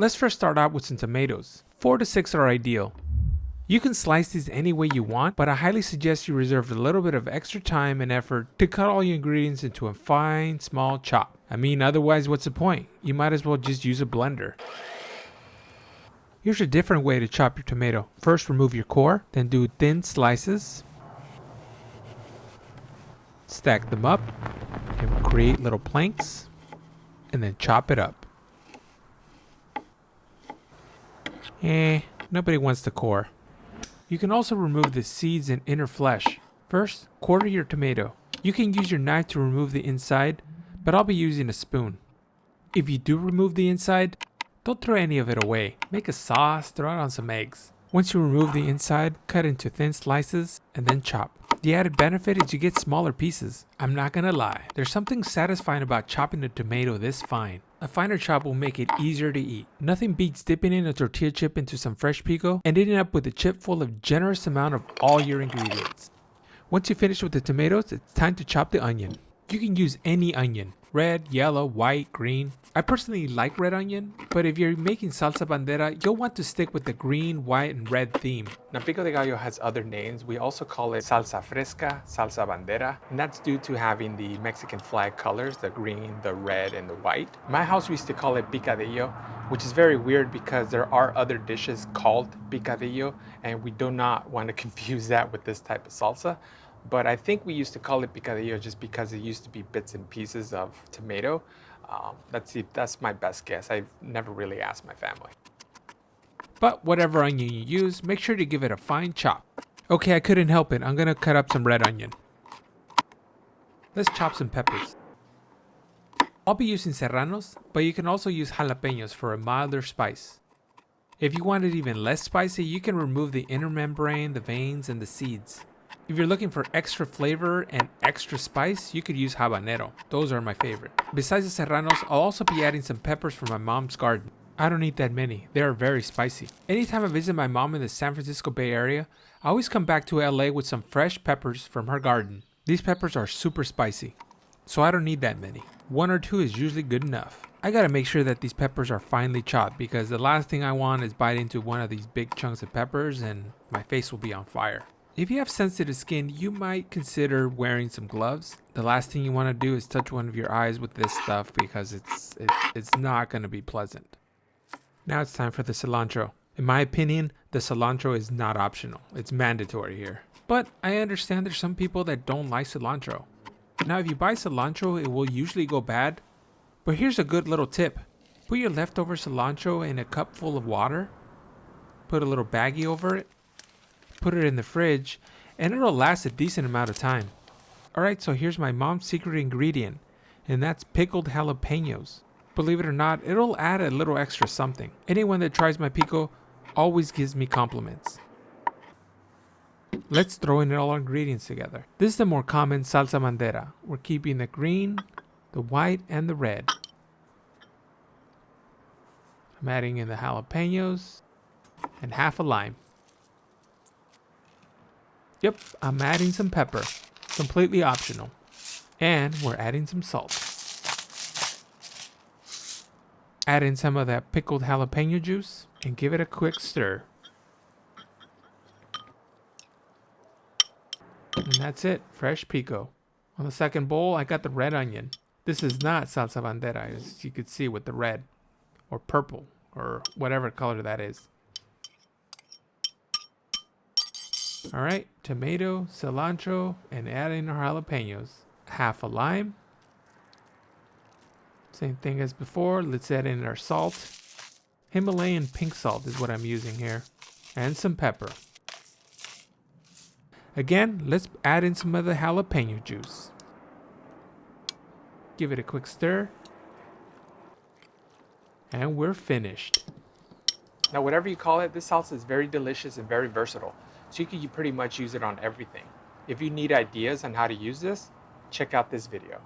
Let's first start out with some tomatoes. 4 to 6 are ideal. You can slice these any way you want, but I highly suggest you reserve a little bit of extra time and effort to cut all your ingredients into a fine, small chop. I mean, otherwise, what's the point? You might as well just use a blender. Here's a different way to chop your tomato. First, remove your core, then do thin slices. Stack them up and create little planks, and then chop it up. Nobody wants the core. You can also remove the seeds and inner flesh. First, quarter your tomato. You can use your knife to remove the inside, but I'll be using a spoon. If you do remove the inside, don't throw any of it away. Make a sauce, throw it on some eggs. Once you remove the inside, cut into thin slices and then chop. The added benefit is you get smaller pieces. I'm not gonna lie, there's something satisfying about chopping a tomato this fine. A finer chop will make it easier to eat. Nothing beats dipping in a tortilla chip into some fresh pico and ending up with a chip full of generous amount of all your ingredients. Once you finish with the tomatoes, it's time to chop the onion. You can use any onion. Red, yellow, white, green. I personally like red onion, but if you're making salsa bandera, you'll want to stick with the green, white, and red theme. Now, Pico de Gallo has other names. We also call it salsa fresca, salsa bandera, and that's due to having the Mexican flag colors, the green, the red, and the white. My house, we used to call it picadillo, which is very weird because there are other dishes called picadillo, and we do not want to confuse that with this type of salsa. But I think we used to call it picadillo just because it used to be bits and pieces of tomato. That's my best guess. I've never really asked my family. But whatever onion you use, make sure to give it a fine chop. Okay, I couldn't help it. I'm gonna cut up some red onion. Let's chop some peppers. I'll be using serranos, but you can also use jalapeños for a milder spice. If you want it even less spicy, you can remove the inner membrane, the veins, and the seeds. If you're looking for extra flavor and extra spice, you could use habanero. Those are my favorite. Besides the serranos, I'll also be adding some peppers from my mom's garden. I don't eat that many. They are very spicy. Anytime I visit my mom in the San Francisco Bay Area, I always come back to LA with some fresh peppers from her garden. These peppers are super spicy, so I don't need that many. 1 or 2 is usually good enough. I gotta make sure that these peppers are finely chopped because the last thing I want is bite into one of these big chunks of peppers and my face will be on fire. If you have sensitive skin, you might consider wearing some gloves. The last thing you want to do is touch one of your eyes with this stuff because it's not going to be pleasant. Now it's time for the cilantro. In my opinion, the cilantro is not optional. It's mandatory here. But I understand there's some people that don't like cilantro. Now if you buy cilantro, it will usually go bad. But here's a good little tip. Put your leftover cilantro in a cup full of water. Put a little baggie over it. Put it in the fridge, and it'll last a decent amount of time. Alright, so here's my mom's secret ingredient, and that's pickled jalapeños. Believe it or not, it'll add a little extra something. Anyone that tries my pico always gives me compliments. Let's throw in all our ingredients together. This is the more common salsa bandera. We're keeping the green, the white, and the red. I'm adding in the jalapeños and half a lime. Yep, I'm adding some pepper, completely optional. And we're adding some salt. Add in some of that pickled jalapeno juice and give it a quick stir. And that's it, fresh pico. On the second bowl, I got the red onion. This is not salsa bandera, as you could see with the red, or purple, or whatever color that is. Alright, tomato, cilantro, and add in our jalapenos. Half a lime. Same thing as before, let's add in our salt. Himalayan pink salt is what I'm using here. And some pepper. Again, let's add in some of the jalapeno juice. Give it a quick stir. And we're finished. Now, whatever you call it, this salsa is very delicious and very versatile. So you pretty much use it on everything. If you need ideas on how to use this, check out this video.